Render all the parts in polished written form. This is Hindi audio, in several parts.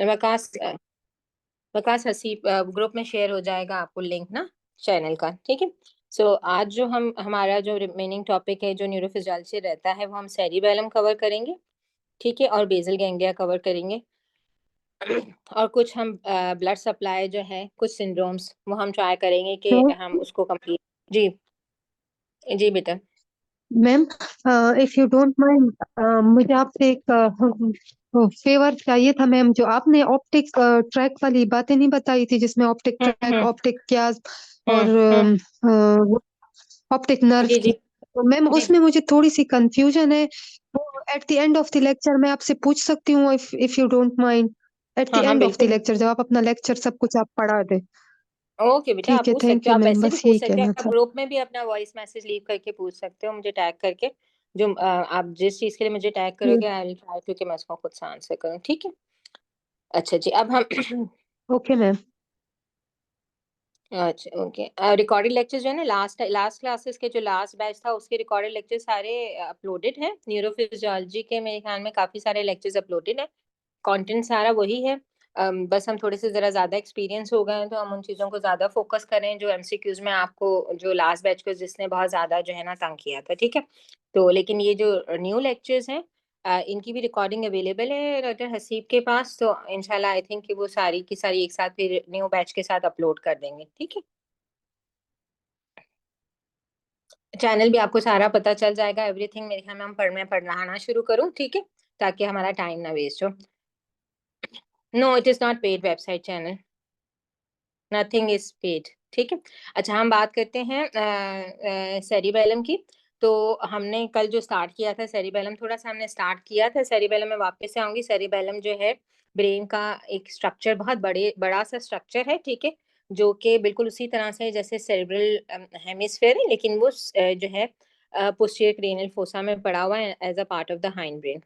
वकास वकास हसीब ग्रुप में शेयर हो जाएगा आपको लिंक ना, चैनल का, ठीक है। सो आज जो हमारा जो रिमेनिंग टॉपिक है जो न्यूरोफिजियोलॉजी रहता है, वो हम सेरिबेलम कवर करेंगे, ठीक है, और बेसल गैंग्लिया कवर करेंगे। और कुछ हम ब्लड सप्लाई जो है, कुछ सिंड्रोम्स वो हम ट्राई करेंगे कि तो हम उसको कंप्लीट। जी जी बेटा। Ma'am, if you don't mind, मुझे आपसे एक फेवर चाहिए था मैम। जो आपने ऑप्टिक ट्रैक वाली बातें नहीं बताई थी, जिसमें ऑप्टिक ट्रैक, हम्म ऑप्टिक क्यास हम्म और हम्म ऑप्टिक नर्व जी की, जी तो मैम जी। उसमें मुझे थोड़ी सी कंफ्यूजन है। वो at the end of the lecture मैं आपसे पूछ सकती हूँ, if you don't mind? At the हाँ हाँ एंड ऑफ द बिल्कुल। लेक्चर, जब आप अपना लेक्चर सब कुछ आप पढ़ा दे। ओके बेटा, आप ठीक है, पूछ थैंक सकते हो, यू आप मैम, वैसे भी बस पूछ यही सकते हो, कहना आप था। ग्रुप में भी अपना वॉइस मैसेज लीव करके पूछ सकते हो, मुझे टैग करके। जो आप जिस चीज के लिए मुझे टैग करोगे, आई विल ट्राई टू कि मैं उसको खुद से आंसर करूँ, ठीक है। अच्छा जी, अब हम ओके मैम। अच्छा ओके, रिकॉर्डेड लेक्चर्स जो है ना, लास्ट लास्ट क्लासेस के जो लास्ट बैच था उसके रिकॉर्डेड लेक्चर सारे अपलोडेड हैं। न्यूरोफिजियोलॉजी के मेरे ख्याल में काफी सारे लेक्चर्स अपलोडेड हैं, कंटेंट सारा वही है। बस हम थोड़े से जरा ज्यादा एक्सपीरियंस हो गए हैं, तो हम उन चीजों को ज्यादा फोकस करें जो एमसीक्यूज में आपको, जो लास्ट बैच को जिसने बहुत ज्यादा जो है ना तंग किया था, ठीक है। तो लेकिन ये जो न्यू लेक्चर्स हैं, इनकी भी रिकॉर्डिंग अवेलेबल है डॉक्टर हसीब के पास, तो इंशाल्लाह आई थिंक कि वो सारी की सारी एक साथ फिर न्यू बैच के साथ अपलोड कर देंगे, ठीक है। चैनल भी आपको सारा पता चल जाएगा, एवरीथिंग। मेरे ख्याल में हम मैं पढ़ना शुरू करूँ, ठीक है, ताकि हमारा टाइम ना वेस्ट हो। No, it is not paid website channel, nothing is paid, ठीक है। अच्छा, हम बात करते हैं सेरिबेलम की। तो हमने कल जो स्टार्ट किया था सेरिबेलम, थोड़ा सा हमने स्टार्ट किया था सेरिबेलम में, वापस से आऊंगी। सेरिबेलम जो है ब्रेन का एक स्ट्रक्चर, बहुत बड़ा सा स्ट्रक्चर है, ठीक है, जो कि बिल्कुल उसी तरह से जैसे सेरेब्रल हेमिस्फेयर है, लेकिन वो जो है पोस्टीरियर क्रेनियल फोसा में पड़ा हुआ है as a part of the hind brain,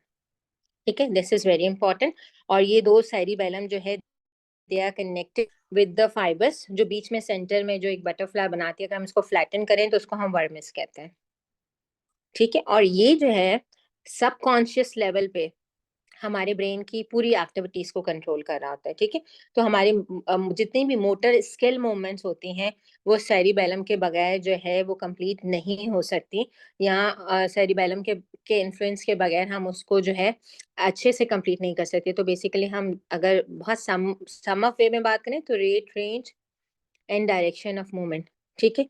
ठीक है। This is very important. और ये दो सेरिबेलम जो है, they are connected with the fibres, जो बीच में सेंटर में जो एक बटरफ्लाई बनाती है, अगर हम इसको फ्लैटन करें तो उसको हम वर्मिस कहते हैं, ठीक है। और ये जो है सबकॉन्शियस लेवल पे हमारे ब्रेन की पूरी एक्टिविटीज को कंट्रोल कर रहा होता है, ठीक है। तो हमारी जितनी भी मोटर स्किल मूवमेंट्स होती हैं, वो सेरिबेलम के बगैर जो है वो कंप्लीट नहीं हो सकती। यहाँ सेरिबेलम के इन्फ्लुएंस के बगैर हम उसको जो है अच्छे से कंप्लीट नहीं कर सकते। तो बेसिकली हम अगर बहुत सम ऑफ वे में बात करें तो rate, range and direction of movement, ठीक है,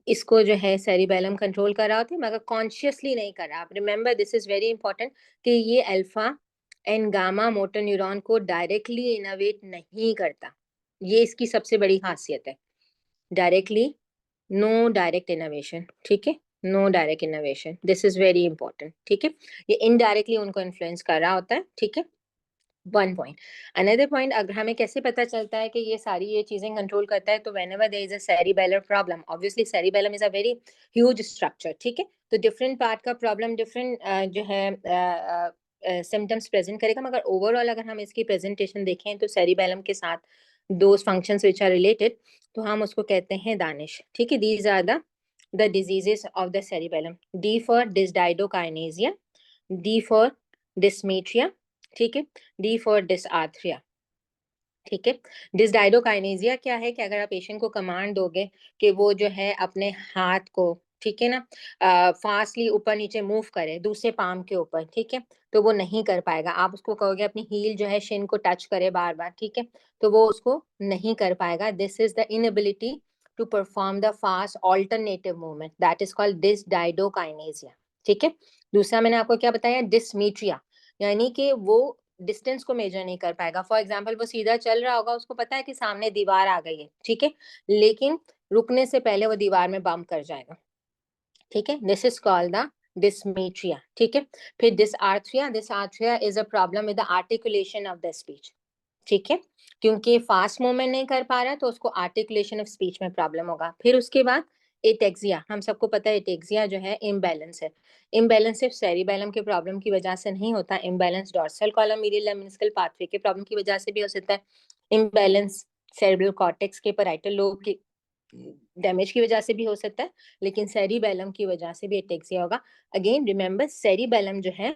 इसको जो है सेरिबेलम कंट्रोल कर रहा होता है, मगर कॉन्शियसली नहीं कर रहा। आप remember, this is very important कि ये alpha and gamma motor neuron को डायरेक्टली इनोवेट नहीं करता। ये इसकी सबसे बड़ी खासियत है, डायरेक्टली, नो डायरेक्ट इनोवेशन, ठीक है, no direct innovation, this is very important, ठीक है। ये इनडायरेक्टली उनको इन्फ्लुएंस कर रहा होता है, ठीक है। One point. अनदर पॉइंट, अगर हमें कैसे पता चलता है कि ये सारी ये चीजें कंट्रोल करता है, तो whenever there is a cerebellar problem, obviously cerebellum is a very huge structure, ठीक है। तो डिफरेंट पार्ट का प्रॉब्लम डिफरेंट जो है सिम्टम्स प्रेजेंट करेगा, मगर ओवरऑल अगर हम इसकी प्रेजेंटेशन देखें तो सेरिबेलम के साथ दो फंक्शंस विच आर रिलेटेड, तो हम उसको कहते हैं दानिश, ठीक है। These are the diseases of the cerebellum. D for dysdiadochokinesia, D for dysmetria, ठीक है, डी फॉर डिसआर्थरिया, ठीक है। डिसडाइडोकाइनेसिया क्या है कि अगर आप पेशेंट को कमांड दोगे कि वो जो है अपने हाथ को, ठीक है ना, फास्टली ऊपर नीचे मूव करे दूसरे पाम के ऊपर, ठीक है, तो वो नहीं कर पाएगा। आप उसको कहोगे अपनी हील जो है शिन को टच करे बार बार, ठीक है, तो वो उसको नहीं कर पाएगा। This is the inability to perform the fast alternative movement, that is called dysdiadochokinesia, ठीक है। दूसरा मैंने आपको क्या बताया, डिसमीट्रिया, यानी कि वो डिस्टेंस को मेजर नहीं कर पाएगा। फॉर एग्जाम्पल, वो सीधा चल रहा होगा, उसको पता है कि सामने दीवार आ गई है, ठीक है, लेकिन रुकने से पहले वो दीवार में बम्प कर जाएगा, ठीक है। This is called the dysmetria, ठीक है। फिर dysarthria, dysarthria is a problem with the articulation of the speech, ठीक है, क्योंकि फास्ट मूवमेंट नहीं कर पा रहा तो उसको आर्टिकुलेशन ऑफ स्पीच में प्रॉब्लम होगा। फिर उसके बाद एटेक्सिया, हम सबको पता है एटेक्सिया जो है इम्बैलेंस है। इम्बैलेंस सिर्फ सेरिबेलम के प्रॉब्लम की वजह से नहीं होता, imbalance dorsal column medial lemniscal pathway के प्रॉब्लम की वजह से भी हो सकता है, इम्बैलेंस सेरेब्रल कॉर्टेक्स के पैराइटल लोब की डैमेज की वजह से भी हो सकता है, लेकिन सेरिबेलम की वजह से भी एटेक्सिया होगा। अगेन रिमेंबर, सेरिबेलम जो है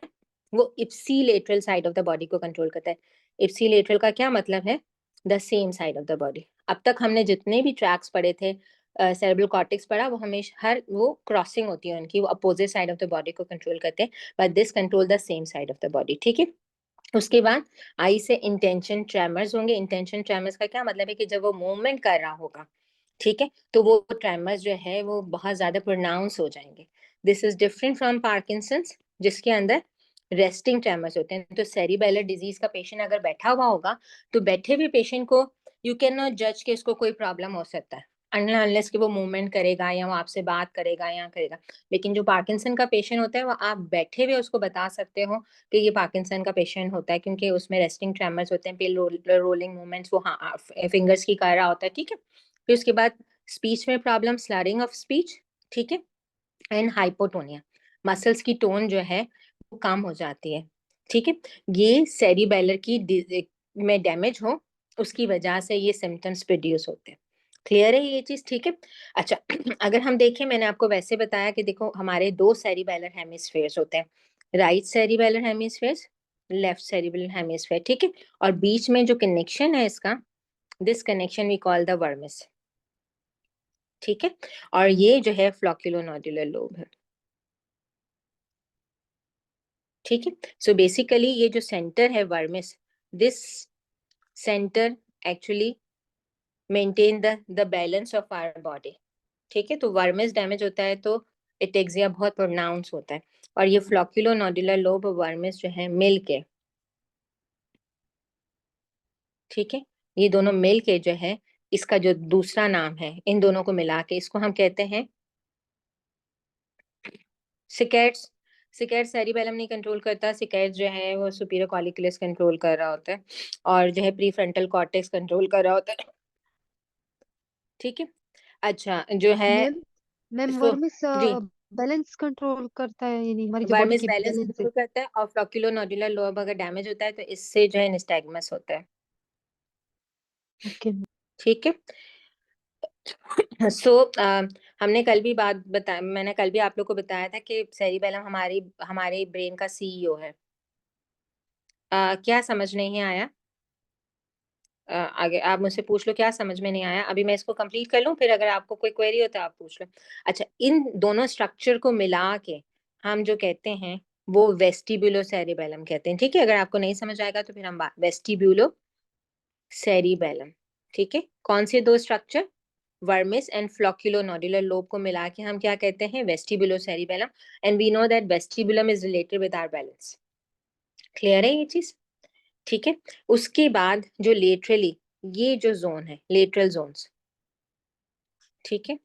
वो ipsilateral side of the body को कंट्रोल करता है। इप्सिलेटरल का क्या मतलब है? The same side of the body. अब तक हमने जितने भी ट्रैक्स पढ़े थे, सेरेब्रल कॉर्टेक्स पढ़ा, वो हमेशा हर वो क्रॉसिंग होती है उनकी, वो opposite side of the body को कंट्रोल करते हैं, but this control the same side of the body. ठीक है। उसके बाद आई से इंटेंशन ट्रेमर्स होंगे। इंटेंशन ट्रेमर्स का क्या मतलब है कि जब वो मूवमेंट कर रहा होगा, ठीक है, तो वो ट्रेमर्स जो है वो बहुत ज्यादा प्रोनाउंस हो जाएंगे। This is different from Parkinson's, जिसके अंदर रेस्टिंग ट्रेमर्स होते हैं। तो सेरिबेलर डिजीज का पेशेंट अगर बैठा हुआ होगा, तो बैठे हुए पेशेंट को यू कैन नॉट जज कि इसको कोई प्रॉब्लम हो सकता है, अनलेस कि वो मूवमेंट करेगा या वो आपसे बात करेगा या करेगा। लेकिन जो पार्किंसन का पेशेंट होता है, वो आप बैठे हुए उसको बता सकते हो कि ये पार्किंसन का पेशेंट होता है, क्योंकि उसमें रेस्टिंग ट्रेमर्स होते हैं, पेल रोलिंग मूवमेंट्स वो हाँ फिंगर्स की कर रहा होता है। ठीक है। फिर उसके बाद स्पीच में प्रॉब्लम, स्लरिंग ऑफ स्पीच, ठीक है, एंड हाइपोटोनिया, मसल्स की टोन जो है वो कम हो जाती है। ठीक है। ये सेरिबेलर की में डैमेज हो, उसकी वजह से ये सिम्टम्स प्रोड्यूस होते हैं। क्लियर है ये चीज? ठीक है। अच्छा अगर हम देखें, मैंने आपको वैसे बताया कि देखो हमारे दो सेरिबेलर हेमिस्फेयर्स होते हैं, right cerebellar hemisphere, left cerebellar hemisphere. ठीक है। और बीच में जो कनेक्शन है इसका, this connection we call the vermis. ठीक है। और ये जो है फ्लोक्यूलोनोडुलर लोब है। ठीक है। सो बेसिकली ये जो सेंटर है vermis, this centre actually maintain the balance of our body. ठीक है। तो वर्मिस डैमेज होता है तो एटेक्सिया बहुत प्रोनाउंस होता है। और ये फ्लोक्यूलोनोडुलर लोब और वर्मिस जो है मिल के, ठीक है, ये दोनों मिल के जो है, इसका जो दूसरा नाम है, इन दोनों को मिला के इसको हम कहते हैं सिकेट्स। सिकेट सेरिबेलम नहीं कंट्रोल करता, सिकेट जो है वो सुपीरियर कॉलिकुलस कंट्रोल कर रहा होता है, और जो है प्रीफ्रंटल कॉर्टेक्स कंट्रोल कर रहा होता है। ठीक है। अच्छा जो है मैम मैम इसको, वर्मिस जी, बैलेंस कंट्रोल करता है, यानी हमारी जो बॉडी वर्मिस की बैलेंस बैलेंस है। कंट्रोल करता है, और फ्लोक्यूलोनोडुलर लोब अगर डैमेज होता है तो इससे जो है निस्टैग्मस होता है। ओके। ठीक है। सो हमने कल भी बात बता मैंने कल भी आप लोग को बताया था कि सेरिबेलम हमारी हमारे ब्रेन का सीईओ है। क्या समझ नहीं आया? आगे आप मुझसे पूछ लो, क्या समझ में नहीं आया? अभी मैं इसको कंप्लीट कर लूं, फिर अगर आपको कोई क्वेरी हो तो आप पूछ लो। अच्छा, इन दोनों स्ट्रक्चर को मिला के हम जो कहते हैं वो वेस्टिब्यूलो सेरिबेलम कहते हैं। ठीक है। अगर आपको नहीं समझ आएगा तो फिर हम वेस्टिब्यूलो सेरिबेलम, ठीक है, कौन से दो structure, vermis and flocculonodular lobe को मिला के हम क्या कहते हैं? Vestibulocerebellum. And we know that vestibulum is related with our balance. Clear है ये चीज? ठीक है। उसके बाद जो लेटरली ये जो जोन है, लेटरल जोन्स, ठीक है,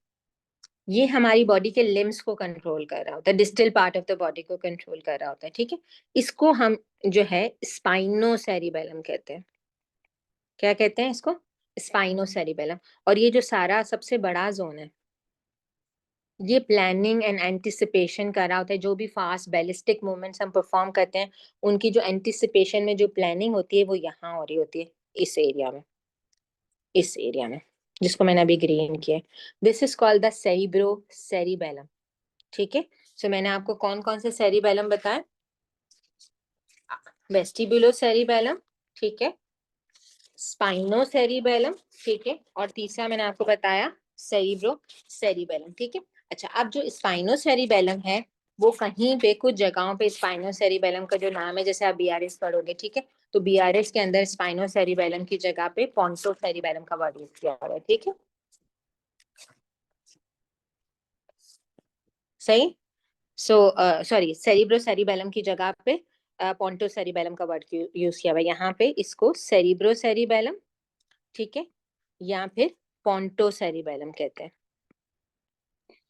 ये हमारी बॉडी के लिम्स को कंट्रोल कर रहा होता है, distal part of the body को कंट्रोल कर रहा होता है। ठीक है। इसको हम जो है स्पाइनोसेरिबेलम कहते हैं। क्या कहते हैं इसको? स्पाइनोसेरिबेलम। और ये जो सारा सबसे बड़ा जोन है, ये प्लानिंग एंड एंटिसिपेशन कर रहा होता है। जो भी फास्ट बैलिस्टिक मूवमेंट्स हम परफॉर्म करते हैं, उनकी जो एंटिसिपेशन में जो प्लानिंग होती है वो यहाँ हो रही होती है, इस एरिया में, इस एरिया में, जिसको मैंने अभी ग्रीन किया। This is called the cerebro cerebellum. ठीक है। सो मैंने आपको कौन कौन से सेरिबेलम बताए? वेस्टिब्यूलो सेरिबेलम, ठीक है, स्पाइनो सेरिबेलम, ठीक है, और तीसरा मैंने आपको बताया सेरिब्रो सेरिबेलम। ठीक है। अच्छा, अब जो स्पाइनो सेरिबेलम है, वो कहीं पे कुछ जगहों पे स्पाइनो सेरिबेलम का जो नाम है, जैसे आप बीआरएस पढ़ोगे, ठीक है, तो बीआरएस के अंदर स्पाइनो सेरिबेलम की जगह पे पोंटो सेरिबेलम का वर्ड यूज किया हुआ है। ठीक है, सही। सो सॉरी, सेरिब्रो सेरिबेलम की जगह पे पोंटो सेरिबेलम का वर्ड यूज किया हुआ है। यहाँ पे इसको सेरिब्रो सेरिबेलम, ठीक है, या फिर पोंटो सेरिबेलम कहते हैं।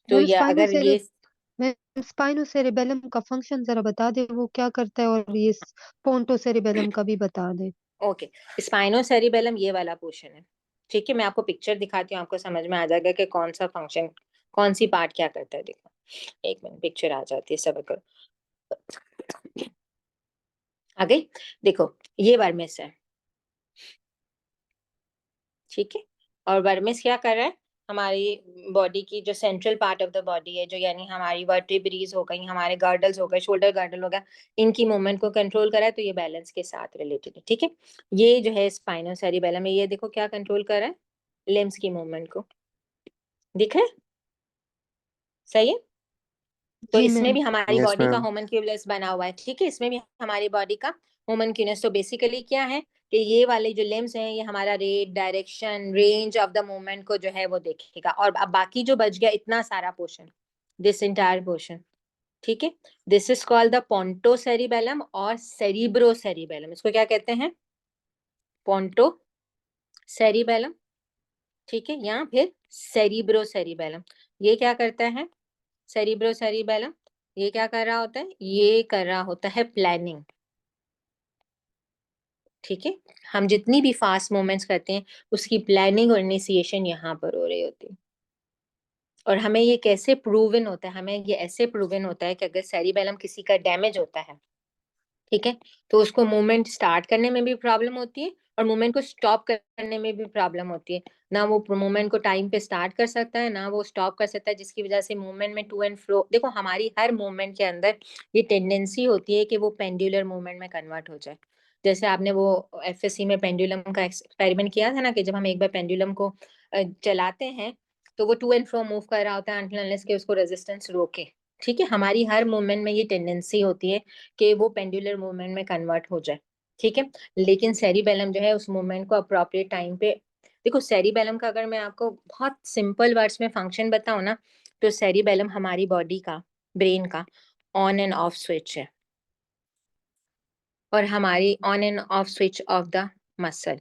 तो मैम या अगर ये, मैम स्पाइनो सेरिबेलम का फंक्शन जरा बता दे, वो क्या करता है, और ये पोन्टो सेरिबेलम का भी बता दे। ओके, स्पाइनो सेरिबेलम ये वाला पोर्शन है। ठीक है। मैं आपको पिक्चर दिखाती हूँ, आपको समझ में आ जाएगा कि कौन सा फंक्शन, कौन सी पार्ट क्या करता है। देखो, एक मिनट, पिक्चर आ जाती है, सब करो, आ गई। देखो, ये वर्मिस है, ठीक है, और वर्मिस क्या कर रहा है? हमारी बॉडी की जो central part of the body है, जो यानी हमारी वर्टिब्रीज हो गई, हमारे गर्डल्स हो गए, शोल्डर गर्डल हो गया, इनकी मूवमेंट को कंट्रोल करा है, तो ये बैलेंस के साथ रिलेटेड है। ठीक है, ये जो है स्पाइनल सेरिबेलम है, ये देखो क्या कंट्रोल कर रहा है, लिम्स की मूवमेंट को। दिख रहा है? सही है। तो जी इसमें मैम। भी हमारी यस बॉडी का मैम। होमनक्यूलस बना हुआ है। ठीक है, इसमें भी हमारी बॉडी का होमनक्यूलस। तो बेसिकली क्या है कि ये वाले जो लिम्स हैं, ये हमारा rate, direction, range of the movement को जो है वो देखेगा। और अब बाकी जो बच गया इतना सारा पोर्शन, दिस इंटायर पोर्शन, ठीक है, this is called the pontocerebellum और सेरिब्रो सेरिबेलम। इसको क्या कहते हैं? पोंटो सेरिबेलम, ठीक है, या फिर सेरिब्रो सेरिबेलम। ये क्या करता है? सेरिब्रो सेरिबेलम ये क्या कर रहा होता है? ये कर रहा होता है प्लानिंग। ठीक है, हम जितनी भी फास्ट मूवमेंट्स करते हैं उसकी प्लानिंग और इनिशिएशन यहाँ पर हो रही होती है। और हमें ये कैसे प्रूवन होता है? हमें ये ऐसे प्रूवन होता है कि अगर सेरिबेलम किसी का डैमेज होता है, ठीक है, तो उसको मूवमेंट स्टार्ट करने में भी प्रॉब्लम होती है और मूवमेंट को स्टॉप करने में भी प्रॉब्लम होती है। ना वो मूवमेंट को टाइम पे स्टार्ट कर सकता है, ना वो स्टॉप कर सकता है, जिसकी वजह से मूवमेंट में टू एंड फ्रो, देखो हमारी हर मूवमेंट के अंदर ये टेंडेंसी होती है कि वो पेंडुलर मूवमेंट में कन्वर्ट हो जाए। जैसे आपने वो एफएससी में पेंडुलम का एक्सपेरिमेंट किया था ना, कि जब हम एक बार पेंडुलम को चलाते हैं तो वो टू एंड फ्रो मूव कर रहा होता है अनटिल अनलेस के उसको रेजिस्टेंस रोके। ठीक है, हमारी हर मूवमेंट में ये टेंडेंसी होती है कि वो पेंडुलर मूवमेंट में कन्वर्ट हो जाए। ठीक है, लेकिन सेरिबेलम जो है उस मूवमेंट को अप्रोप्रिएट टाइम पे, देखो सेरिबेलम का अगर मैं आपको बहुत सिंपल वर्ड्स में फंक्शन बताऊं ना, तो सेरिबेलम हमारी बॉडी का, ब्रेन का ऑन एंड ऑफ स्विच है, और हमारी on end off switch off the muscle,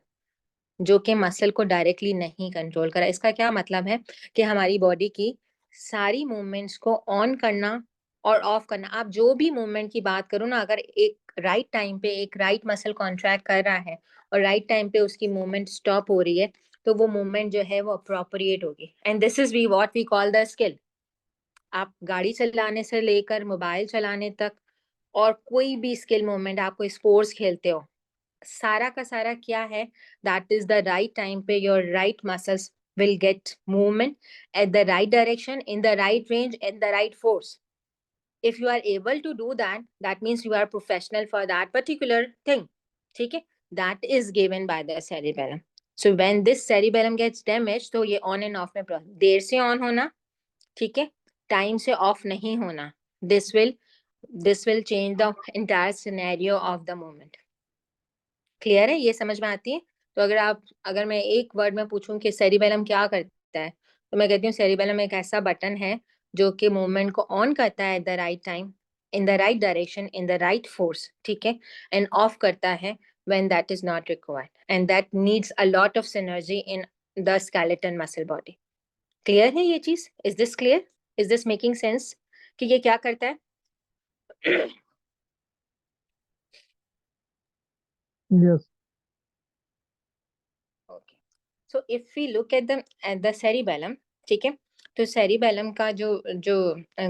जो कि मसल को डायरेक्टली नहीं कंट्रोल करा। इसका क्या मतलब है कि हमारी बॉडी की सारी मूवमेंट्स को ऑन करना और ऑफ करना, आप जो भी मूवमेंट की बात करो ना, अगर एक राइट टाइम पे एक राइट मसल कॉन्ट्रैक्ट कर रहा है और राइट टाइम पे उसकी मूवमेंट स्टॉप हो रही है, तो वो मूवमेंट जो है वो अप्रोप्रिएट होगी। And this is we what we call the skill. आप गाड़ी चलाने से लेकर मोबाइल चलाने तक, और कोई भी स्किल मूवमेंट, आप कोई स्पोर्ट्स खेलते हो, सारा का सारा क्या है? That is the right time पे your right muscles will get movement at the right direction, in the right range, and the right force. If you are able to do that, that means you are professional for that particular thing. ठीक है, that is given by the cerebellum. So when this cerebellum gets damaged, तो ये on and off में देर से on होना, ठीक है, टाइम से ऑफ नहीं होना, this will this will change the entire scenario of the moment. Clear है? ये समझ में आती है? तो अगर मैं एक वर्ड में पूछूं कि सेरिबेलम क्या करता है, तो मैं कहती हूँ सेरिबेलम एक ऐसा बटन है जो कि मूवमेंट को ऑन करता है at the right time, in the right direction, in the right force, ठीक है, एंड ऑफ करता है when that is not required, and that needs a lot of synergy in the skeleton muscle body. Clear है ये चीज? Is this clear? Is this making sense कि ये क्या करता है? Yes. Okay, so if we look at the cerebellum, ठीक है, तो सेरिबेलम का जो जो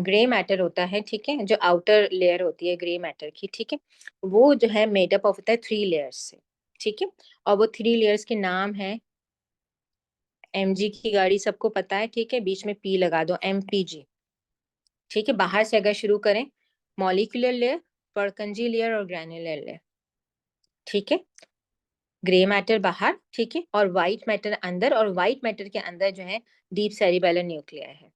ग्रे मैटर होता है, ठीक है, जो आउटर लेयर होती है ग्रे मैटर की, ठीक है, वो जो है मेडअप ऑफ होता है 3 लेयर्स से। ठीक है, और वो 3 लेयर्स के नाम है, एमजी की गाड़ी सबको पता है, ठीक है, बीच में पी लगा दो, एमपीजी। ठीक है, बाहर से अगर शुरू करें, मॉलिक्यूलर लेयर, परकंजी लेयर और ग्रैन्युलर लेयर। ठीक है, ग्रे मैटर बाहर, ठीक है, और व्हाइट मैटर अंदर, और व्हाइट मैटर के अंदर जो है डीप सेरिबेलर न्यूक्लिया है।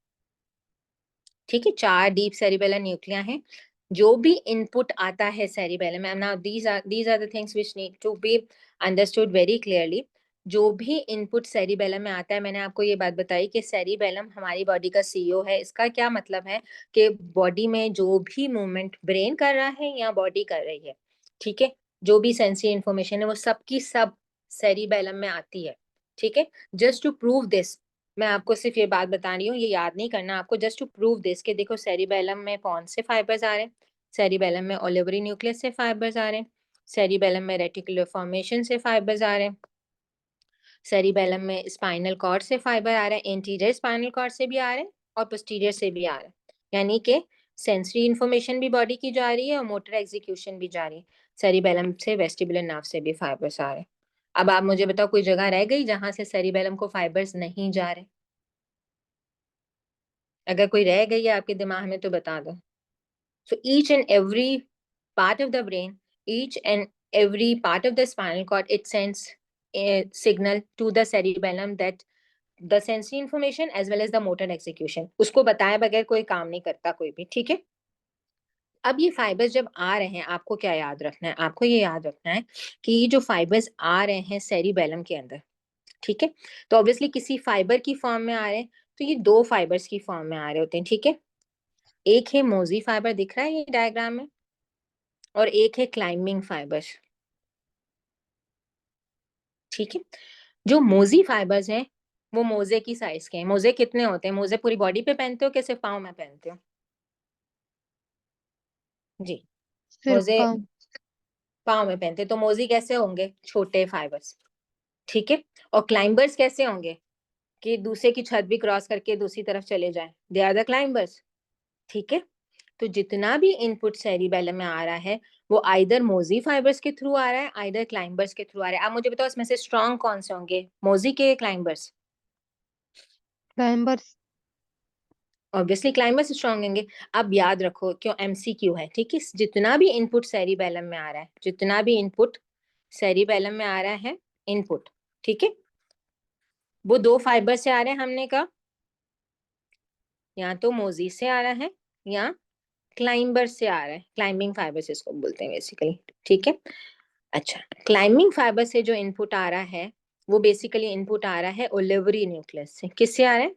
ठीक है, 4 डीप सेरिबेलर न्यूक्लिया हैं। जो भी इनपुट आता है सेरिबेलम में, now these are the things which need to be understood very clearly. जो भी इनपुट सेरिबेलम में आता है, मैंने आपको ये बात बताई कि सेरिबेलम हमारी बॉडी का सीईओ है। इसका क्या मतलब है कि बॉडी में जो भी मूवमेंट ब्रेन कर रहा है या बॉडी कर रही है, ठीक है, जो भी सेंसरी इंफॉर्मेशन है वो सब की सब सेरिबेलम में आती है। ठीक है, जस्ट टू प्रूव दिस, मैं आपको सिर्फ ये बात बता रही हूँ, ये याद नहीं करना आपको, जस्ट टू प्रूव दिस कि देखो सेरिबेलम में कौन से फाइबर्स आ रहे हैं, सेरिबेलम में ओलिवरी न्यूक्लियस से फाइबर्स आ रहे हैं, सेरिबेलम में रेटिकुलर फॉर्मेशन से फाइबर्स आ रहे हैं, सेरिबेलम में स्पाइनल कॉर्ड से फाइबर आ रहे हैं, एंटीरियर स्पाइनल कॉर्ड से भी आ रहे हैं और पोस्टीरियर से भी आ रहे हैं। यानी कि सेंसरी इंफॉर्मेशन भी बॉडी की जा रही है और मोटर एग्जीक्यूशन भी जा रही है। सेरिबेलम से वेस्टिबुलर नर्व से भी फाइबर्स आ रहे हैं। अब आप मुझे बताओ कोई जगह रह गई जहां से सेरिबेलम को फाइबर्स नहीं जा रहे? अगर कोई रह गई है आपके दिमाग में तो बता दो। So each and every part of the brain, each and every part of the spinal cord, it sends a signal to the cerebellum that the sensory information as well as the motor execution, उसको बताए बगैर कोई काम नहीं करता कोई भी, ठीक है। अब ये फाइबर्स जब आ रहे हैं, आपको क्या याद रखना है, आपको ये याद रखना है कि ये जो फाइबर्स आ रहे हैं सेरिबेलम के अंदर, ठीक है, तो ऑब्वियसली किसी फाइबर की फॉर्म में आ रहे हैं, तो ये दो फाइबर्स की फॉर्म में आ रहे होते हैं, ठीक है। एक है मोजी फाइबर, दिख रहा है ये डायग्राम में, और एक है क्लाइंबिंग फाइबर, ठीक है। जो मोजी फाइबर्स हैं वो मोजे की साइज के हैं। मोजे कितने होते हैं? मोजे पूरी बॉडी पे पहनते हो कि सिर्फ पाँव में पहनते हो? जी, सिर्फ मोजे पाँव। पाँव में पहनते हैं, तो मोजी कैसे होंगे? छोटे फाइबर्स, ठीक है। और क्लाइंबर्स कैसे होंगे कि दूसरे की छत भी क्रॉस करके दूसरी तरफ चले जाएं? दे आर द क्लाइंबर्स, ठीक है। तो जितना भी इनपुट सेरिबेलम में आ रहा है वो आइदर मोजी फाइबर्स के थ्रू आ रहा है, आइदर क्लाइंबर्स के थ्रू आ रहा है। आप मुझे बताओ इसमें से स्ट्रॉन्ग कौन से होंगे, मोजी के climbers? Climbers. Obviously climbers strong होंगे। अब याद रखो, क्यों एमसीक्यू है, ठीक है। जितना भी इनपुट सेरिबेलम में आ रहा है, जितना भी इनपुट सेरिबेलम में आ रहा है, इनपुट, ठीक है, वो दो फाइबर से आ रहे हैं, हमने कहा या तो मोजी से आ रहा है या क्लाइंबर से आ रहा है। क्लाइंबिंग फाइबर इसको बोलते हैं बेसिकली, ठीक है। अच्छा, क्लाइंबिंग फाइबर से जो इनपुट आ रहा है वो बेसिकली इनपुट आ रहा है ओलिवरी न्यूक्लियस से। किससे आ रहा है?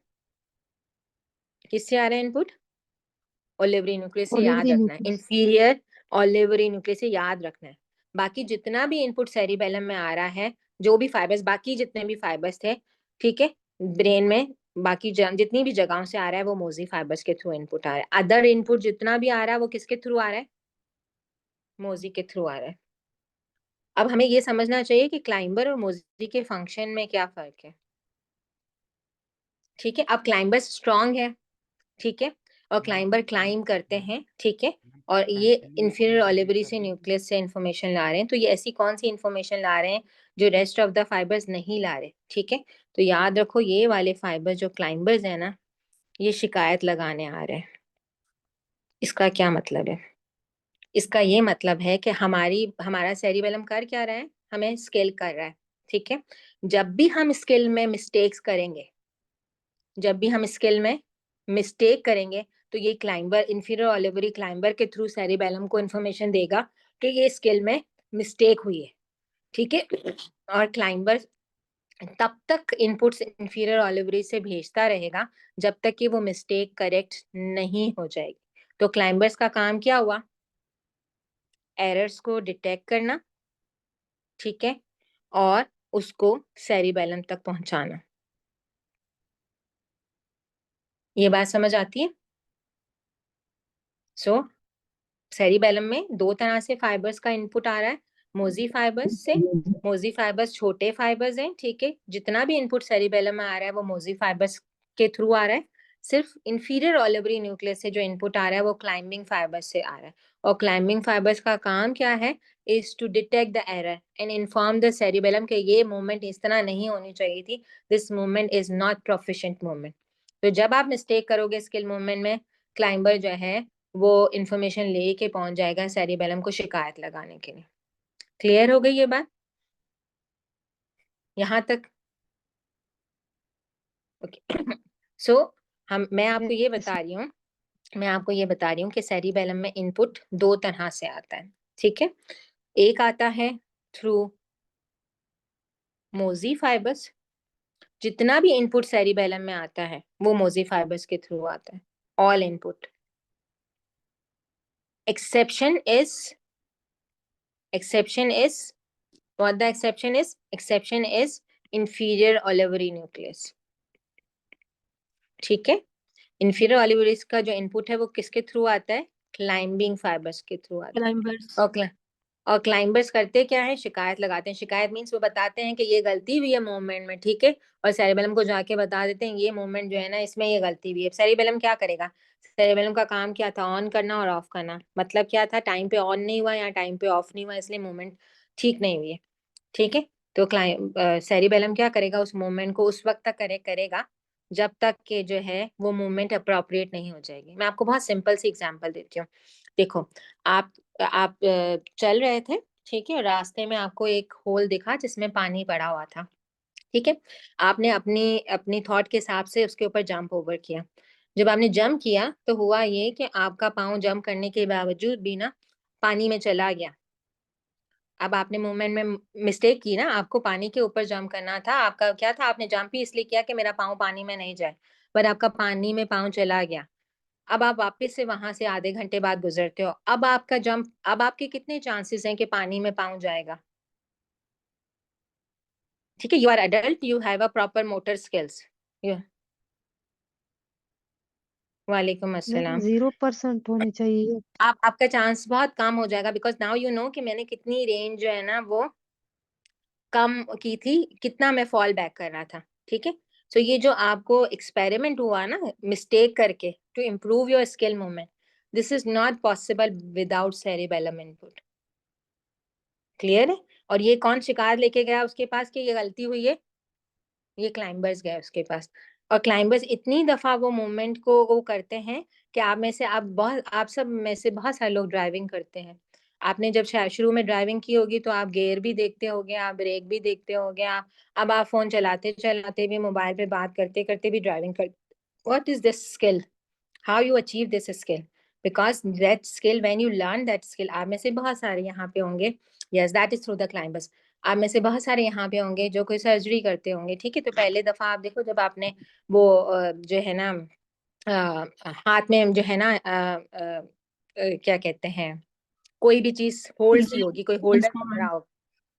किससे आ रहा है इनपुट? ओलिवरी न्यूक्लियस से, याद ओलिवरी रखना है, न्यूक्लियस। इंफीरियर ओलिवरी न्यूक्लियस से, याद रखना है। बाकी जितना भी इनपुट सेरिबेलम में आ रहा है, जो भी फाइबर्स, बाकी जितने भी फाइबर्स थे, ठीक है, ब्रेन में बाकी जितनी भी जगहों से आ रहा है वो मोजी फाइबर्स के थ्रू इनपुट आ रहा है। अदर इनपुट जितना भी आ रहा है वो किसके थ्रू आ रहा है? मोजी के थ्रू आ रहा है। अब हमें ये समझना चाहिए कि क्लाइंबर और मोजी के फंक्शन में क्या फर्क है, ठीक है। अब क्लाइंबर स्ट्रांग है, ठीक है, और क्लाइंबर क्लाइंब करते हैं, ठीक है, और ये इंफीरियर ओलिवरी से, न्यूक्लियस से इंफॉर्मेशन ला रहे हैं। तो ये ऐसी कौन सी इंफॉर्मेशन ला रहे हैं जो रेस्ट ऑफ द फाइबर्स नहीं ला रहे, ठीक है। तो याद रखो ये वाले फाइबर जो क्लाइंबर्स है ना, ये शिकायत लगाने आ रहे हैं। इसका क्या मतलब है? इसका ये मतलब है कि हमारा सेरिबेलम कर क्या रहा है? हमें स्केल कर रहा है, ठीक है। जब भी हम स्केल में मिस्टेक्स करेंगे, जब भी हम स्किल में मिस्टेक करेंगे, तो ये क्लाइंबर, इंफीरियर ओलिवरी क्लाइंबर के थ्रू सेरिबेलम को इंफॉर्मेशन देगा कि ये स्किल में मिस्टेक हुई है, ठीक है। और क्लाइंबर तब तक इनपुट्स इंफीरियर ओलिवरी से भेजता रहेगा जब तक कि वो मिस्टेक करेक्ट नहीं हो जाएगी। तो क्लाइंबर्स का काम क्या हुआ? एरर्स को डिटेक्ट करना, ठीक है, और उसको सेरिबेलम तक पहुंचाना। ये बात समझ आती है? सो सेरिबेलम में दो तरह से फाइबर्स का इनपुट आ रहा है, मोजी फाइबर्स से। मोजी फाइबर्स छोटे फाइबर्स हैं, ठीक है। जितना भी इनपुट सेरिबेलम में आ रहा है वो मोजी फाइबर्स के थ्रू आ रहा है। सिर्फ इंफीरियर ओलिवरी न्यूक्लियस से जो इनपुट आ रहा है वो क्लाइंबिंग फाइबर्स से आ रहा है। और क्लाइंबिंग फाइबर्स का काम क्या है? Is to detect the error and inform the cerebellum कि ये मूवमेंट इस तरह नहीं होनी चाहिए थी, this movement is not proficient movement. तो जब आप मिस्टेक करोगे स्किल मूवमेंट में, क्लाइंबर जो है वो इंफॉर्मेशन लेके पहुंच जाएगा सेरिबेलम को शिकायत लगाने के लिए। क्लियर हो गई ये बात यहाँ तक? ओके। सो मैं आपको ये यस। बता रही हूँ, मैं आपको ये बता रही हूँ कि सेरिबेलम में इनपुट दो तरह से आता है, ठीक है। एक आता है थ्रू मोजी फाइबर्स। जितना भी इनपुट सेरिबेलम में आता है वो मोजी फाइबर्स के थ्रू आता है, all input. Exception is, exception is, what the exception is? Exception is inferior olivary nucleus, ठीक है। इंफीरियर ओलिवरी का जो इनपुट है वो किसके थ्रू आता है? क्लाइंबिंग फाइबर्स के थ्रू आता क्लाइंबर्स। है। और क्लाइंबर्स करते क्या है? शिकायत लगाते हैं। शिकायत मीन्स वो बताते हैं कि ये गलती हुई है मूवमेंट में, ठीक है, और सेरिबेलम को जाके बता देते हैं ये मूवमेंट जो है ना इसमें ये गलती हुई है। सेरिबेलम क्या करेगा? सेरिबेलम का काम क्या था? ऑन करना और ऑफ करना। मतलब क्या था? टाइम पे ऑन नहीं हुआ या टाइम पे ऑफ नहीं हुआ, इसलिए मूवमेंट ठीक नहीं हुई है, ठीक है। तो सेरिबेलम क्या करेगा? उस मूवमेंट को उस वक्त तक करेक्ट करेगा जब तक के जो है वो मूवमेंट अप्रोप्रिएट नहीं हो जाएगी। मैं आपको बहुत सिंपल सी एग्जांपल देती हूँ। देखो, आप चल रहे थे, ठीक है, रास्ते में आपको एक होल दिखा जिसमें पानी पड़ा हुआ था, ठीक है। आपने अपनी अपनी थॉट के हिसाब से उसके ऊपर जंप ओवर किया। जब आपने जंप किया तो हुआ ये कि आपका पाँव जंप करने के बावजूद भी ना पानी में चला गया। अब आपने मूवमेंट में मिस्टेक की ना, आपको पानी के ऊपर जंप करना था। आपका क्या था, आपने जंप ही इसलिए किया कि मेरा पाँव पानी में नहीं जाए, पर आपका पानी में पाँव चला गया। अब आप वापस से वहां से आधे घंटे बाद गुजरते हो। अब आपका जंप, अब आपके कितने चांसेस हैं कि पानी में पाँव जाएगा? ठीक है, you are adult, you have a proper motor skills. वालेकुम मैम अस्सलाम। 0% होनी चाहिए। आप आपका चांस बहुत कम हो जाएगा, बिकॉज नाउ यू नो कि मैंने कितनी रेंज जो है ना वो कम की थी, कितना मैं फॉल बैक कर रहा था, ठीक है। सो ये जो आपको एक्सपेरिमेंट हुआ ना मिस्टेक करके to improve your skill movement, this is not possible without cerebellum input. Clear है? और ये कौन शिकायत लेके गया उसके पास कि ये गलती हुई है? ये क्लाइंबर्स गए उसके पास। और क्लाइंबर्स इतनी दफा वो मूवमेंट को वो करते हैं कि आप में से आप सब में से बहुत सारे लोग ड्राइविंग करते हैं। आपने जब शायद शुरू में ड्राइविंग की होगी तो आप गियर भी देखते होगे, आप ब्रेक भी देखते होगे, आप अब आप फोन चलाते चलाते भी, मोबाइल पे बात करते करते भी ड्राइविंग कर। What is this skill? how you achieve this skill? Because that skill, when you learn that skill, आप में से बहुत सारे यहाँ पे होंगे, yes that is through the climbers, आप में से बहुत सारे यहाँ पे होंगे जो कोई सर्जरी करते होंगे, ठीक है। तो पहले दफा आप देखो जब आपने वो जो है ना हाथ में जो है ना क्या कहते हैं, कोई भी चीज होल्ड की होगी, कोई होल्डर पकड़ा इंस्ट्रूमेंट। होगा,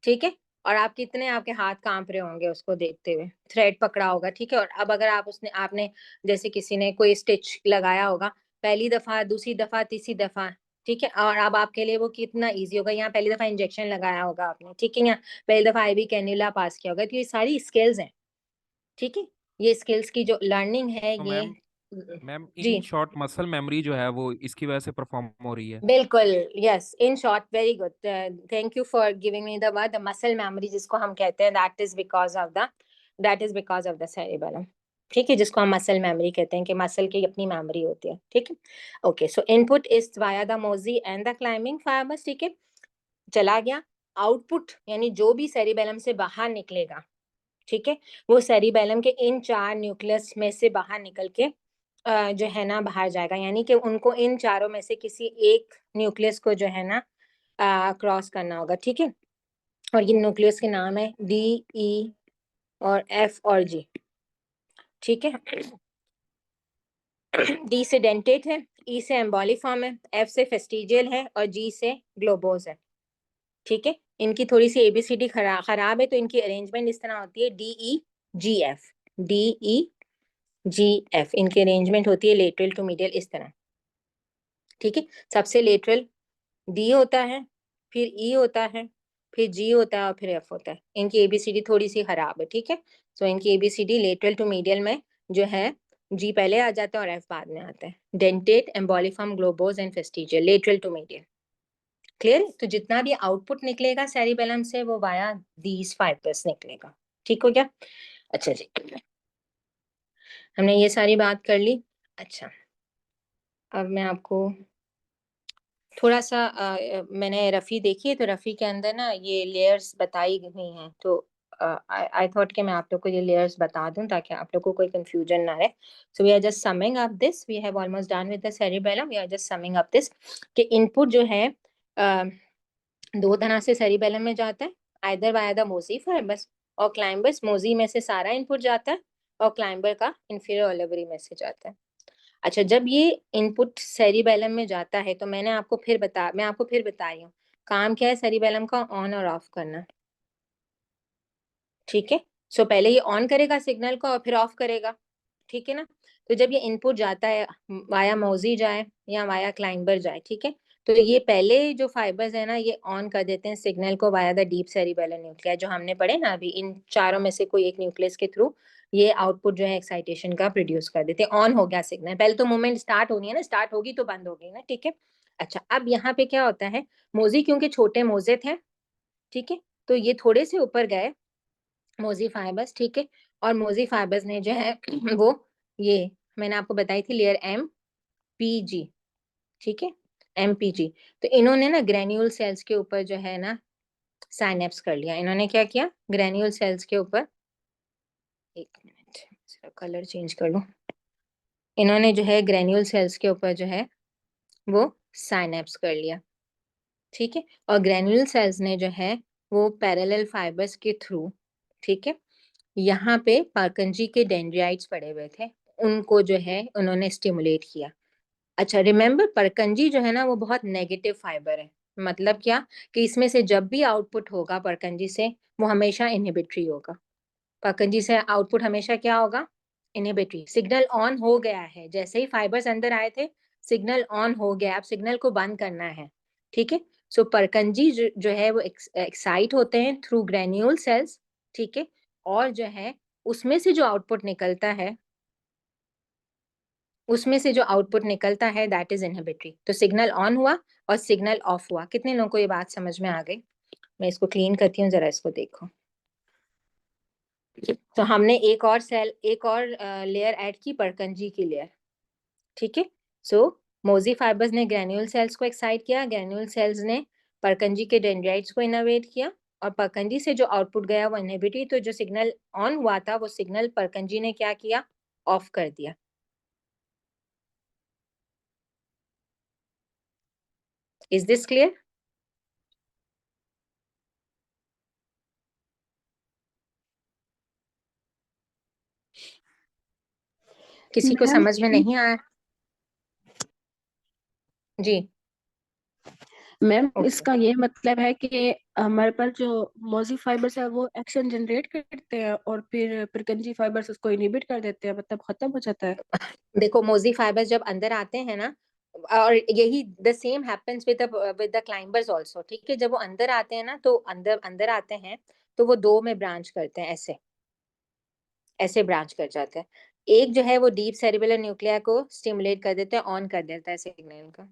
ठीक है। और आप कितने, आपके हाथ कांप रहे होंगे उसको देखते हुए, थ्रेड पकड़ा होगा, ठीक है। और अब अगर आप उसने आपने जैसे किसी ने कोई स्टिच लगाया होगा, पहली दफा, दूसरी दफा, तीसरी दफा, ठीक है। और अब आपके लिए वो कितना इजी होगा, यहाँ पहली दफा इंजेक्शन लगाया होगा आपने, ठीक है, यहाँ पहली दफा आईवी कैन्युला पास किया होगा। तो ये सारी स्किल्स हैं, ठीक है। ये स्किल्स की जो लर्निंग है तो ये, मैम मैम इन जी शॉर्ट मसल मेमोरी जो है वो इसकी वजह से परफॉर्म हो रही है। बिल्कुल, yes, in short, very good, thank you for giving me the word, the muscle memory जिसको हम कहते हैं, that is because of the cerebellum, ठीक है, जिसको हम मसल मेमोरी कहते हैं कि मसल की अपनी मेमोरी होती है, ठीक है। Okay, so input is via the mossy and the climbing fibres, ठीक है, चला गया। आउटपुट यानी जो भी सेरिबेलम से बाहर निकलेगा, ठीक है, वो सेरिबेलम के इन 4 न्यूक्लियस में से बाहर निकल के जो है ना बाहर जाएगा, यानी कि उनको इन चारों में से किसी एक न्यूक्लियस को जो है ना क्रॉस करना होगा, ठीक है। और ये न्यूक्लियस के नाम है डी, ई और एफ और जी, ठीक है। डी से डेंटेट है, ई से एम्बोलिफॉर्म है, एफ से फेस्टिजियल है और जी से ग्लोबोज है, ठीक है। इनकी थोड़ी सी एबीसीडी खराब है, तो इनकी अरेंजमेंट इस तरह होती है, डी ई जी एफ, डी ई जी एफ, इनकी अरेंजमेंट होती है लेटरल टू मीडियल इस तरह, ठीक है। सबसे लेटरल डी होता है, फिर ई होता है, फिर जी होता है और फिर एफ होता है। इनकी एबीसीडी थोड़ी सी खराब है, ठीक है। सो इनकी एबीसीडी लेटरल टू मीडियल में जो है जी पहले आ जाता है और एफ बाद में आता है। Dentate, emboliform, globose and fastigial, lateral to medial. Clear? तो जितना भी आउटपुट निकलेगा सेरिबेलम से वो वाया दीज फाइबर्स निकलेगा, ठीक हो गया? अच्छा जी, हमने ये सारी बात कर ली। अच्छा, अब मैं आपको थोड़ा सा मैंने रफ़ी देखी है, तो रफ़ी के अंदर ना ये लेयर्स बताई गई हैं, तो आई थॉट कि मैं आप लोग को ये लेयर्स बता दूं ताकि आप लोग को कोई कंफ्यूजन ना रहे। So we are just summing up this, we have almost done with the cerebellum, we are just summing up this कि इनपुट जो है दो तरह से सेरिबेलम में जाता है, either via the mossy fibres और क्लाइंबर्स। मोजी में से सारा इनपुट जाता है और क्लाइंबर का इंफीरियर ओलेवरी में से जाता है। अच्छा, जब ये इनपुट सेरिबेलम में जाता है तो मैं आपको फिर बता रही हूँ काम क्या है सेरिबेलम का, ऑन और ऑफ करना, ठीक है। सो पहले ये ऑन करेगा सिग्नल को और फिर ऑफ करेगा, ठीक है ना। तो जब ये इनपुट जाता है, वाया मोजी जाए या वाया क्लाइंबर जाए, ठीक है, तो ये पहले जो फाइबर्स है ना ये ऑन कर देते हैं सिग्नल को via the deep cerebellum nucleus, जो हमने पढ़े ना अभी, इन चारों में से कोई एक न्यूक्लियस के थ्रू ये आउटपुट जो है एक्साइटेशन का प्रोड्यूस कर देते हैं। ऑन हो गया सिग्नल, पहले तो मूवमेंट स्टार्ट होनी है ना, स्टार्ट होगी तो बंद होगी ना, ठीक है। अच्छा, अब यहाँ पे क्या होता है, मोजी क्योंकि छोटे मोजे थे, ठीक है, तो ये थोड़े से ऊपर गए मोजी फाइबर्स, ठीक है। और मोजी फाइबर्स ने जो है वो ये मैंने आपको बताई थी लेयर MPG, ठीक है, MPG। तो इन्होंने ना ग्रेन्यूल सेल्स के ऊपर जो है ना साइनेप्स कर लिया। इन्होंने क्या किया, ग्रेन्यूल सेल्स के ऊपर, एक मिनट कलर चेंज कर लूं। इन्होंने जो है ग्रेन्यूल सेल्स के ऊपर जो है वो साइनेप्स कर लिया, ठीक है। और ग्रेन्यूल सेल्स ने जो है वो पैरेलल फाइबर्स के थ्रू, ठीक है, यहाँ पे पार्कंजी के डेंड्राइट्स पड़े हुए थे, उनको जो है उन्होंने स्टिमुलेट किया। अच्छा रिमेम्बर, परकंजी जो है ना वो बहुत नेगेटिव फाइबर है। मतलब क्या, कि इसमें से जब भी आउटपुट होगा परकंजी से, वो हमेशा इनहिबिटरी होगा। परकंजी से आउटपुट हमेशा क्या होगा, इनहिबिटरी। सिग्नल ऑन हो गया है, जैसे ही फाइबर्स अंदर आए थे सिग्नल ऑन हो गया, अब सिग्नल को बंद करना है, ठीक है। सो परकंजी जो है वो एक्साइट होते हैं थ्रू ग्रेन्यूल सेल्स, ठीक है। और जो है उसमें से जो आउटपुट निकलता है, उसमें से जो आउटपुट निकलता है दैट इज इनहिबिटरी। तो सिग्नल ऑन हुआ और सिग्नल ऑफ हुआ। कितने लोगों को ये बात समझ में आ गई? मैं इसको क्लीन करती हूँ, जरा इसको देखो। तो हमने एक और सेल, एक और लेयर ऐड की, परकंजी की लेयर, ठीक है। सो मोजी फाइबर्स ने ग्रेन्यूल सेल्स को एक्साइट किया, ग्रेन्यूल सेल्स ने परकंजी के डेंड्राइट्स को इनोवेट किया, और परकंजी से जो आउटपुट गया वो इनहिबिटरी। तो जो सिग्नल ऑन हुआ था वो सिग्नल परकंजी ने क्या किया, ऑफ कर दिया। Is this clear? किसी को मैम समझ में नहीं आया? जी मैम ओके। इसका ये मतलब है कि हमारे पास जो मोजी फाइबर्स है वो एक्शन जनरेट करते हैं और फिर परकंजी फाइबर्स उसको इनहिबिट कर देते हैं, मतलब खत्म हो जाता है। देखो मोजी फाइबर्स जब अंदर आते हैं ना, और यही the same happens with the climbers also, ठीक है। जब वो अंदर आते हैं ना, तो अंदर अंदर आते हैं तो वो दो में ब्रांच करते हैं, ऐसे ऐसे ब्रांच कर जाते हैं। एक जो है वो डीप सेरिबेलर न्यूक्लिया को स्टिमुलेट कर देते हैं, ऑन कर देता है सिग्नल का,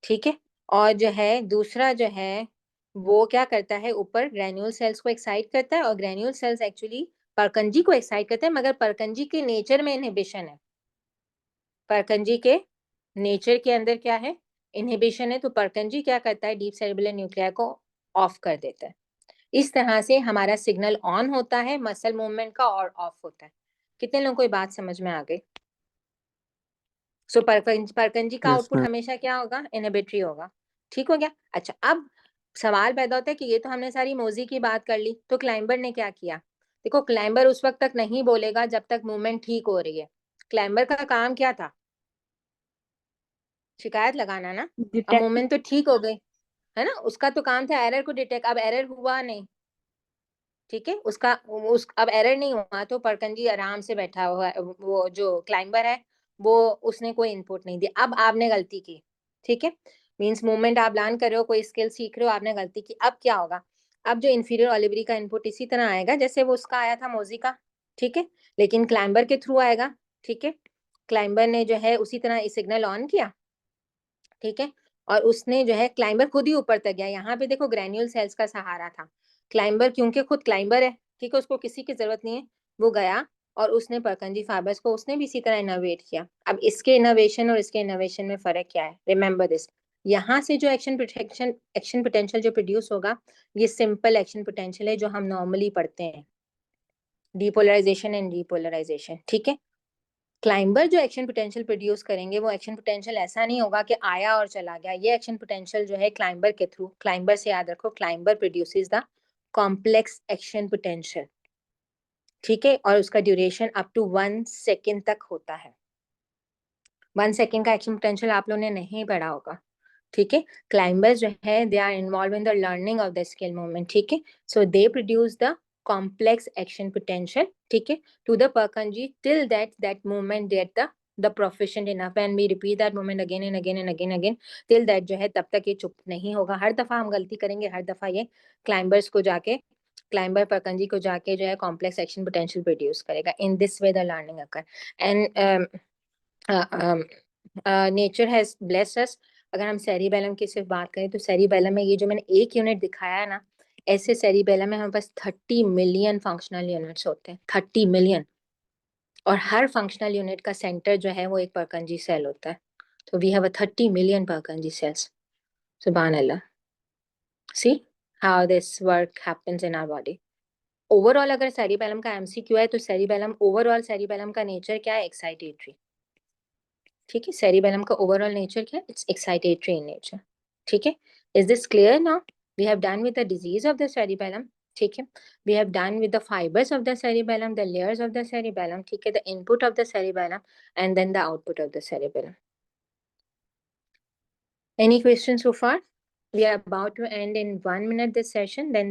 ठीक है। और जो है दूसरा जो है वो क्या करता है, ऊपर ग्रेन्यूल सेल्स को एक्साइट करता है, और ग्रेन्यूल सेल्स एक्चुअली परकंजी को एक्साइट करते हैं, मगर परकंजी के नेचर में इनहिबिशन है। परकंजी के नेचर के अंदर क्या है, इनहिबिशन है। तो परकंजी क्या करता है, डीप सेरिबेलर न्यूक्लिया को ऑफ कर देता है। इस तरह से हमारा सिग्नल ऑन होता है मसल मूवमेंट का, और ऑफ होता है। कितने लोगों को ये बात समझ में आ गई? सो परकंजी का यस आउटपुट मैम। हमेशा क्या होगा, इनहिबिटरी होगा, ठीक हो गया। अच्छा अब सवाल पैदा होता है कि ये तो हमने सारी मोजी की बात कर ली, तो क्लाइंबर ने क्या किया? देखो क्लाइंबर उस वक्त तक नहीं बोलेगा जब तक मूवमेंट ठीक हो रही है। क्लाइंबर का काम क्या था, शिकायत लगाना ना। अब डिटेक्ट। मूवमेंट तो ठीक हो गई है ना, उसका तो काम था एरर को डिटेक्ट। अब एरर हुआ नहीं, ठीक है, उसका अब एरर नहीं हुआ, तो परकंजी आराम से बैठा हुआ है। वो जो क्लाइंबर है वो उसने कोई इनपुट नहीं दिया। अब आपने गलती की, ठीक है, मींस मूवमेंट आप लर्न कर रहे हो, कोई स्किल सीख रहे हो, आपने गलती की। अब क्या होगा, अब जो इंफीरियर ओलिवरी का इनपुट इसी तरह आएगा जैसे वो उसका आया था मोजी का, ठीक है, लेकिन क्लाइंबर के थ्रू आएगा, ठीक है। क्लाइंबर ने जो है उसी तरह सिग्नल ऑन किया, ठीक है। और उसने जो है क्लाइंबर खुद ही ऊपर तक गया। यहाँ पे देखो ग्रेन्यूल सेल्स का सहारा था क्लाइंबर, क्योंकि खुद क्लाइंबर है, ठीक है, उसको किसी की जरूरत नहीं है। वो गया और उसने परकंजी फाइबर्स को उसने भी इसी तरह इनोवेट किया। अब इसके इनोवेशन और इसके इनोवेशन में फर्क क्या है, रिमेंबर दिस। यहाँ से जो एक्शन पोटेंशियल जो प्रोड्यूस होगा, ये सिंपल एक्शन पोटेंशियल है जो हम नॉर्मली पढ़ते हैं, डीपोलराइजेशन एंड डीपोलराइजेशन, ठीक है। क्लाइंबर जो एक्शन पोटेंशियल प्रोड्यूस करेंगे, वो एक्शन पोटेंशियल ऐसा नहीं होगा कि आया और चला गया। ये एक्शन पोटेंशियल जो है क्लाइंबर के थ्रू, क्लाइंबर से याद रखो, climber produces the complex action potential, ठीक है। और उसका ड्यूरेशन अप टू 1 सेकेंड तक होता है। 1 सेकेंड का एक्शन पोटेंशियल आप लोगों ने नहीं पढ़ा होगा, ठीक है। क्लाइंबर्स जो है they are involved in the learning of the skill movement, ठीक है। So they produce the complex action potential, ठीक है, to the Purkinje till that movement get the proficient enough, and we repeat that movement again and again and again till that जो है तब तक ये चुप नहीं होगा। हर दफा हम गलती करेंगे, हर दफा ये क्लाइंबर्स को जाके, क्लाइंबर परकंजी को जाके जो है कॉम्प्लेक्स एक्शन पोटेंशियल प्रोड्यूस करेगा। In this way the learning occur, and nature has blessed अस। अगर हम सेरिबेलम की सिर्फ बात करें, तो सेरिबेलम में ये जो मैंने एक यूनिट दिखाया है ना, ऐसे सेरिबेलम में हमारे पास 30 मिलियन फंक्शनल यूनिट्स होते हैं, 30 मिलियन, और हर फंक्शनल यूनिट का सेंटर जो है वो एक परकंजी सेल होता है. तो we have a 30 million Purkinje cells. सुभान अल्लाह. See how this work happens in our body. Overall अगर सेरिबेलम का एमसीक्यू है तो सेरिबेलम, ओवरऑल सेरिबेलम का नेचर क्या है? एक्साइटेटरी. ठीक है, सेरिबेलम का ओवरऑल नेचर क्या है? It's excitatory in nature. ठीक है, is this clear now? We have done with the disease of the cerebellum. ठीक है, we have done with the fibres of the cerebellum, the layers of the cerebellum. ठीक है, the input of the cerebellum and then the output of the cerebellum. Any questions so far? We are about to end in 1 minute this session. Then